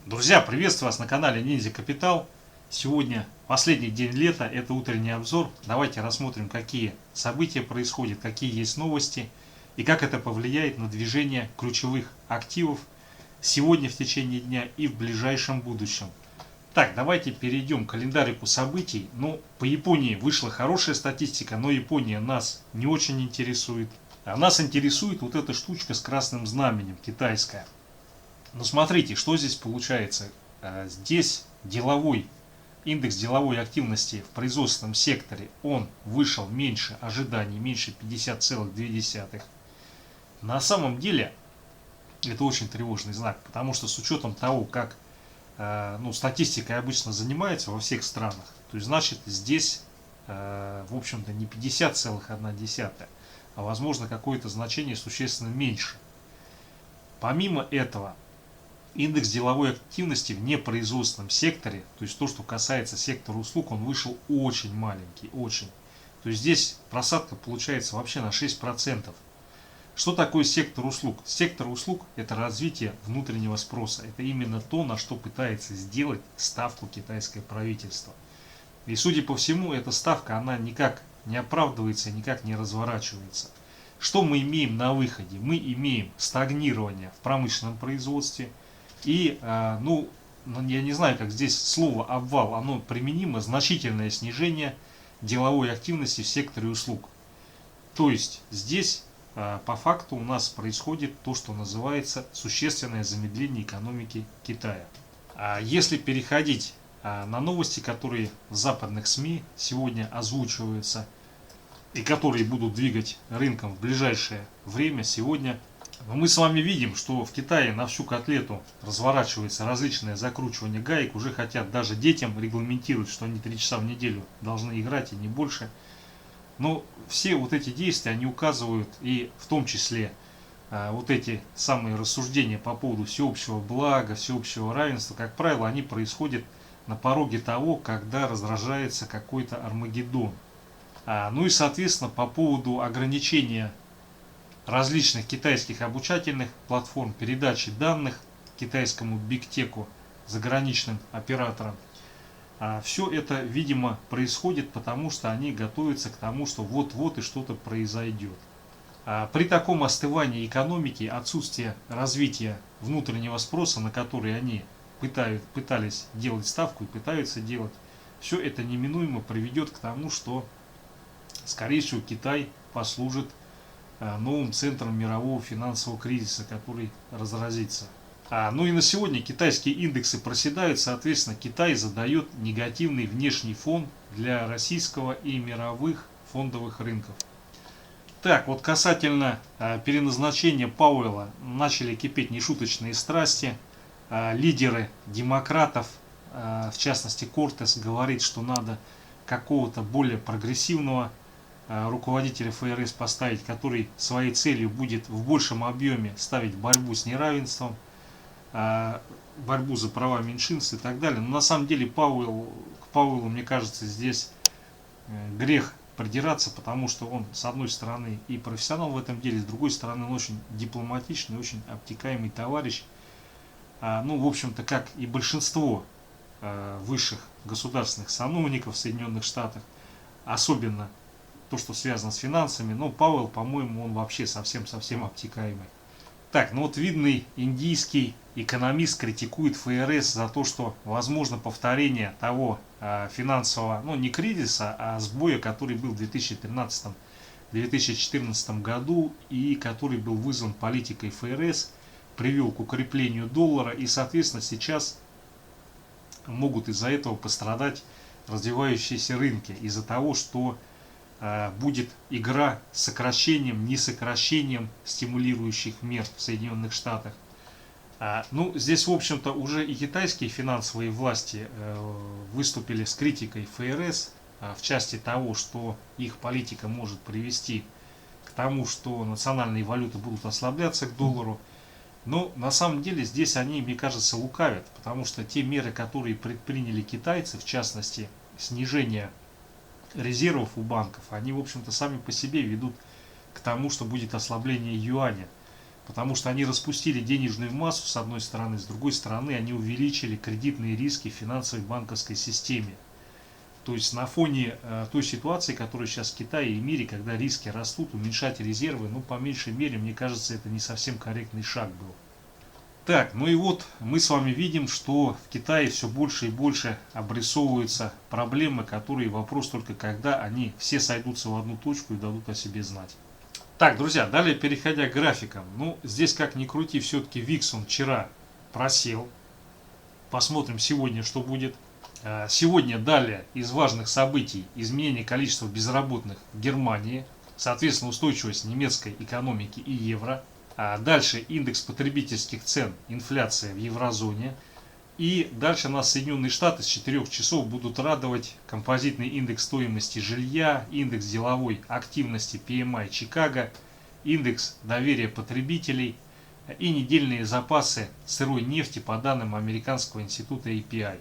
Друзья, приветствую вас на канале Ниндзя Капитал. Сегодня последний день лета, это утренний обзор. Давайте рассмотрим, какие события происходят, какие есть новости и как это повлияет на движение ключевых активов сегодня в течение дня и в ближайшем будущем. Так, давайте перейдем к календарику событий. По Японии вышла хорошая статистика, но Япония нас не очень интересует. А нас интересует вот эта штучка с красным знаменем, китайская. Смотрите, что здесь получается. Здесь индекс деловой активности в производственном секторе, он вышел меньше ожиданий, меньше 50,2. На самом деле, это очень тревожный знак, потому что с учетом того, как статистикой обычно занимается во всех странах, то есть значит здесь, в общем-то, не 50,1, а возможно какое-то значение существенно меньше. Помимо этого, индекс деловой активности в непроизводственном секторе, то есть то, что касается сектора услуг, он вышел очень маленький, очень. То есть здесь просадка получается вообще на 6%. Что такое сектор услуг? Сектор услуг – это развитие внутреннего спроса. Это именно то, на что пытается сделать ставку китайское правительство. И судя по всему, эта ставка, она никак не оправдывается, никак не разворачивается. Что мы имеем на выходе? Мы имеем стагнирование в промышленном производстве. И, я не знаю, как здесь слово обвал, оно применимо, значительное снижение деловой активности в секторе услуг. То есть здесь по факту у нас происходит то, что называется существенное замедление экономики Китая. Если переходить на новости, которые в западных СМИ сегодня озвучиваются и которые будут двигать рынком в ближайшее время, сегодня, мы с вами видим, что в Китае на всю котлету разворачивается различное закручивание гаек. Уже хотят даже детям регламентировать, что они 3 часа в неделю должны играть и не больше. Но все вот эти действия, они указывают, и в том числе вот эти самые рассуждения по поводу всеобщего блага, всеобщего равенства, как правило, они происходят на пороге того, когда разражается какой-то Армагеддон. И, соответственно, по поводу ограничения различных китайских обучательных платформ, передачи данных китайскому бигтеку, заграничным операторам. Все это, видимо, происходит, потому что они готовятся к тому, что вот-вот и что-то произойдет. При таком остывании экономики, отсутствие развития внутреннего спроса, на который они пытались делать ставку и пытаются делать, все это неминуемо приведет к тому, что, скорее всего, Китай послужит новым центром мирового финансового кризиса, который разразится. И на сегодня китайские индексы проседают, соответственно, Китай задает негативный внешний фон для российского и мировых фондовых рынков. Так, вот касательно переназначения Пауэлла начали кипеть нешуточные страсти. Лидеры демократов, в частности Кортес, говорит, что надо какого-то более прогрессивного руководителя ФРС поставить, который своей целью будет в большем объеме ставить борьбу с неравенством, борьбу за права меньшинств и так далее. Но на самом деле к Пауэллу, мне кажется, здесь грех придираться, потому что он, с одной стороны, и профессионал в этом деле, с другой стороны, он очень дипломатичный, очень обтекаемый товарищ. В общем-то, как и большинство высших государственных сановников в Соединенных Штатах, особенно то, что связано с финансами, но Пауэлл, по-моему, он вообще совсем обтекаемый. Так, видный индийский экономист критикует ФРС за то, что возможно повторение того финансового, не кризиса, а сбоя, который был в 2013-2014 году и который был вызван политикой ФРС, привел к укреплению доллара, и, соответственно, сейчас могут из-за этого пострадать развивающиеся рынки, из-за того, что будет игра с сокращением, не сокращением стимулирующих мер в Соединенных Штатах. Здесь, в общем-то, уже и китайские финансовые власти выступили с критикой ФРС в части того, что их политика может привести к тому, что национальные валюты будут ослабляться к доллару. Но на самом деле здесь они, мне кажется, лукавят, потому что те меры, которые предприняли китайцы, в частности, снижение резервов у банков, они, в общем-то, сами по себе ведут к тому, что будет ослабление юаня. потому что они распустили денежную массу с одной стороны, с другой стороны они увеличили кредитные риски в финансовой банковской системе. То есть на фоне той ситуации, которая сейчас в Китае и мире, когда риски растут, уменьшать резервы, ну по меньшей мере, мне кажется, это не совсем корректный шаг был. Так, ну и вот мы с вами видим, что в Китае все больше и больше обрисовываются проблемы, которые вопрос только когда они все сойдутся в одну точку и дадут о себе знать. Так, друзья, далее переходя к графикам. Ну, здесь как ни крути, все-таки ВИКС он вчера просел. Посмотрим сегодня, что будет. Сегодня далее из важных событий изменение количества безработных в Германии, соответственно устойчивость немецкой экономики и евро. Дальше индекс потребительских цен, инфляция в еврозоне. И дальше нас Соединенные Штаты с 4 часов будут радовать композитный индекс стоимости жилья, индекс деловой активности PMI Чикаго, индекс доверия потребителей и недельные запасы сырой нефти по данным Американского института API.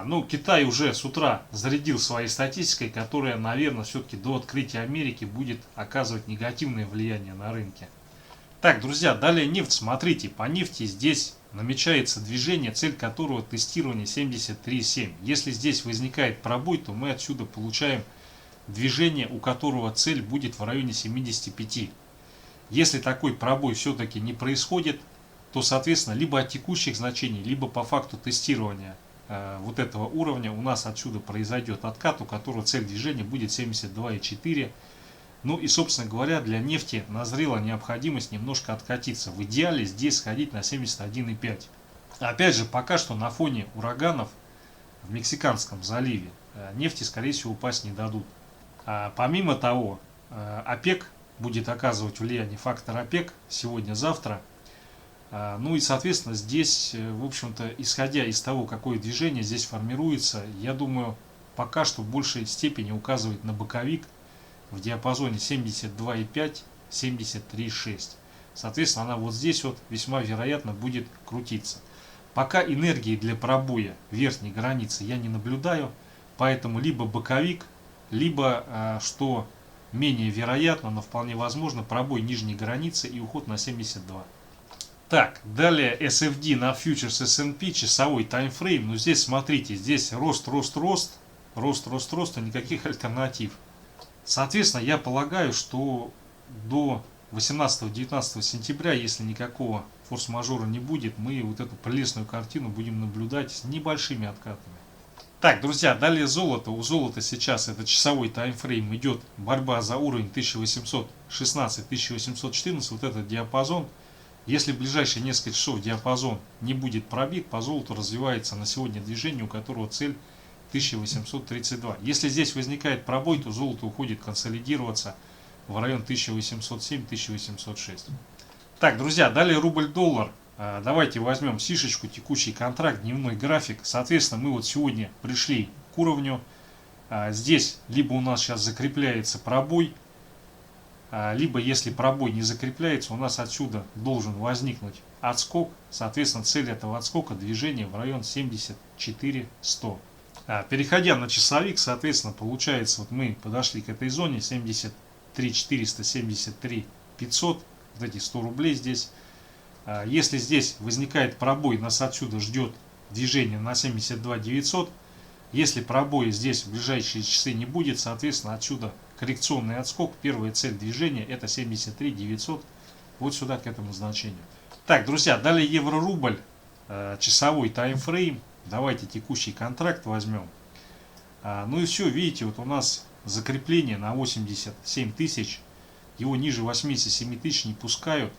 Ну, Китай уже с утра зарядил своей статистикой, которая, наверное, все-таки до открытия Америки будет оказывать негативное влияние на рынке. Так, друзья, далее нефть. Смотрите, по нефти здесь намечается движение, цель которого тестирование 73,7. Если здесь возникает пробой, то мы отсюда получаем движение, у которого цель будет в районе 75. Если такой пробой все-таки не происходит, то, соответственно, либо от текущих значений, либо по факту тестирования вот этого уровня у нас отсюда произойдет откат, у которого цель движения будет 72,4. Ну и, собственно говоря, для нефти назрела необходимость немножко откатиться. В идеале здесь сходить на 71,5. Опять же, пока что на фоне ураганов в Мексиканском заливе нефти, скорее всего, упасть не дадут. Помимо того, ОПЕК будет оказывать влияние, фактор ОПЕК сегодня-завтра. Ну и, соответственно, здесь, в общем-то, исходя из того, какое движение здесь формируется, я думаю, пока что в большей степени указывает на боковик в диапазоне 72,5-73,6. Соответственно, она вот здесь вот весьма вероятно будет крутиться. Пока энергии для пробоя верхней границы я не наблюдаю, поэтому либо боковик, либо, что менее вероятно, но вполне возможно, пробой нижней границы и уход на 72. Так, далее SFD на фьючерс S&P, часовой таймфрейм. Ну здесь смотрите, здесь рост, и никаких альтернатив. Соответственно, я полагаю, что до 18-19 сентября, если никакого форс-мажора не будет, мы вот эту прелестную картину будем наблюдать с небольшими откатами. Так, друзья, далее золото. У золота сейчас это часовой таймфрейм, идет борьба за уровень 1816-1814, вот этот диапазон. Если в ближайшие несколько часов диапазон не будет пробит, по золоту развивается на сегодня движение, у которого цель 1832. Если здесь возникает пробой, то золото уходит консолидироваться в район 1807-1806. Так, друзья, далее рубль-доллар. Давайте возьмем сишечку, текущий контракт, дневной график. Соответственно, мы вот сегодня пришли к уровню. Здесь либо у нас сейчас закрепляется пробой, либо если пробой не закрепляется, у нас отсюда должен возникнуть отскок. Соответственно, цель этого отскока движение в район 74-100. Переходя на часовик, соответственно, получается, вот мы подошли к этой зоне 73 400, 73 500, вот эти 100 рублей здесь. Если здесь возникает пробой, нас отсюда ждет движение на 72 900. Если пробоя здесь в ближайшие часы не будет, соответственно, отсюда коррекционный отскок. Первая цель движения это 73 900. Вот сюда к этому значению. Так, друзья, далее евро-рубль, часовой таймфрейм. Давайте текущий контракт возьмем. Ну и все, видите, вот у нас закрепление на 87 тысяч. Его ниже 87 тысяч не пускают.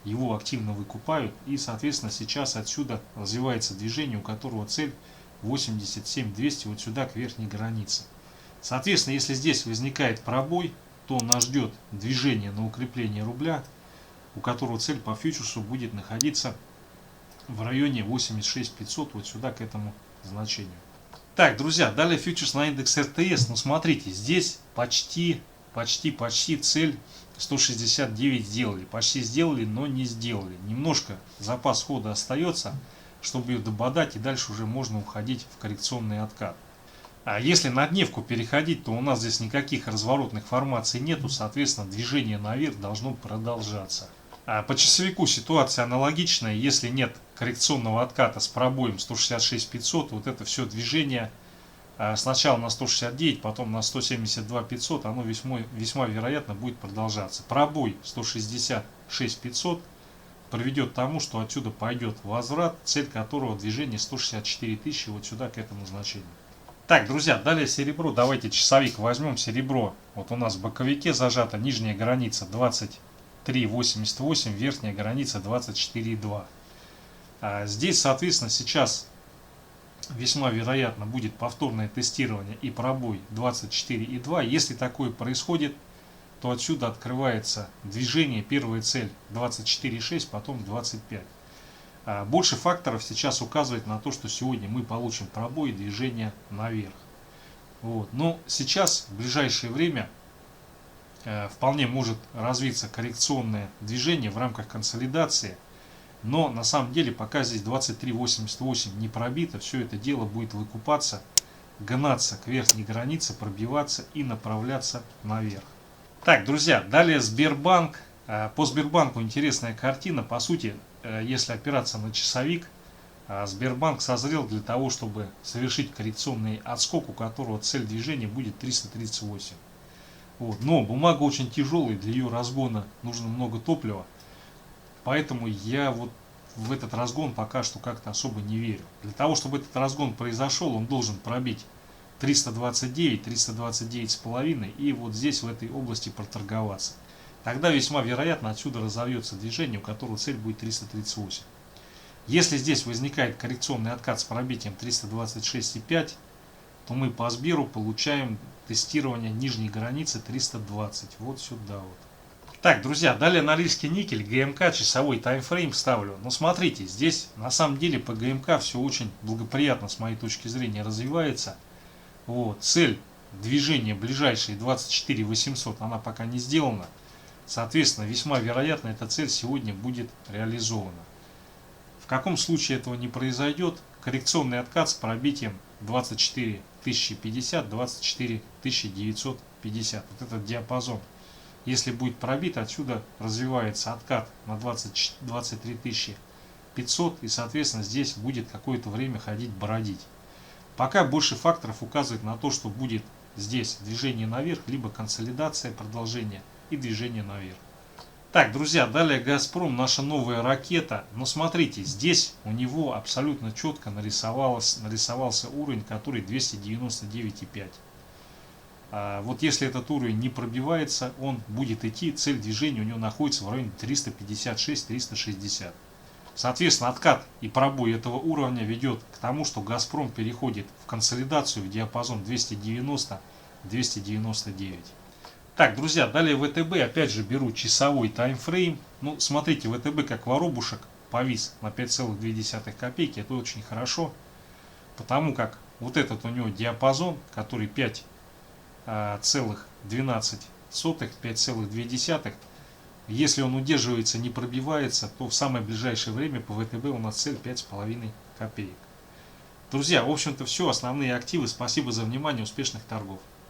Его активно выкупают. И, соответственно, сейчас отсюда развивается движение, у которого цель 87 200, вот сюда к верхней границе. Соответственно, если здесь возникает пробой, то нас ждет движение на укрепление рубля, у которого цель по фьючерсу будет находиться в районе 86 500, вот сюда к этому значению. Так, друзья, далее фьючерс на индекс РТС. Ну смотрите, здесь почти цель 169 сделали. Почти сделали, но не сделали. Немножко запас хода остается, чтобы ее дободать, и дальше уже можно уходить в коррекционный откат. А если на дневку переходить, то у нас здесь никаких разворотных формаций нету, соответственно, движение наверх должно продолжаться. По часовику ситуация аналогичная. Если нет коррекционного отката с пробоем 166 500, вот это все движение сначала на 169, потом на 172 500, оно весьма вероятно будет продолжаться. Пробой 166 500 приведет к тому, что отсюда пойдет возврат, цель которого движение 164 тысячи вот сюда, к этому значению. Так, друзья, далее серебро. Давайте часовик возьмем. Серебро. Вот у нас в боковике зажата нижняя граница 23,88, верхняя граница 24,2. Здесь, соответственно, сейчас весьма вероятно будет повторное тестирование и пробой 24,2. Если такое происходит, то отсюда открывается движение, первая цель 24,6, потом 25. Больше факторов сейчас указывает на то, что сегодня мы получим пробой и движение наверх. Вот. Но сейчас, в ближайшее время, вполне может развиться коррекционное движение в рамках консолидации. Но на самом деле, пока здесь 23,88 не пробито, все это дело будет выкупаться, гнаться к верхней границе, пробиваться и направляться наверх. Так, друзья, далее Сбербанк. По Сбербанку интересная картина. По сути, если опираться на часовик, Сбербанк созрел для того, чтобы совершить коррекционный отскок, у которого цель движения будет 338. Вот. Но бумага очень тяжелая, для ее разгона нужно много топлива. Поэтому я вот в этот разгон пока что как-то особо не верю. Для того, чтобы этот разгон произошел, он должен пробить 329, 329,5 и вот здесь в этой области проторговаться. Тогда весьма вероятно отсюда разовьется движение, у которого цель будет 338. Если здесь возникает коррекционный откат с пробитием 326,5, то мы по Сберу получаем тестирование нижней границы 320. Вот сюда вот. Так, друзья, далее Норильский никель, ГМК, часовой таймфрейм ставлю. Но смотрите, здесь на самом деле по ГМК все очень благоприятно с моей точки зрения развивается. Вот, цель движения ближайшие 24 800, она пока не сделана. Соответственно, весьма вероятно, эта цель сегодня будет реализована. В каком случае этого не произойдет, коррекционный откат с пробитием 24 050, 24 950. Вот этот диапазон. Если будет пробит, отсюда развивается откат на 23 500 и, соответственно, здесь будет какое-то время ходить бородить. Пока больше факторов указывает на то, что будет здесь движение наверх, либо консолидация, продолжение и движение наверх. Так, друзья, далее Газпром, наша новая ракета. Но смотрите, здесь у него абсолютно четко нарисовался уровень, который 299,5. Вот если этот уровень не пробивается, он будет идти, цель движения у него находится в районе 356-360. Соответственно, откат и пробой этого уровня ведет к тому, что Газпром переходит в консолидацию в диапазон 290-299. Так, друзья, далее ВТБ, опять же беру часовой таймфрейм. Ну, смотрите, ВТБ как воробушек повис на 5,2 копейки. Это очень хорошо, потому как вот этот у него диапазон, который 5,12, 5,2. Если он удерживается, не пробивается, то в самое ближайшее время по ВТБ у нас цель 5,5 копеек. Друзья, в общем-то все, основные активы. Спасибо за внимание, успешных торгов.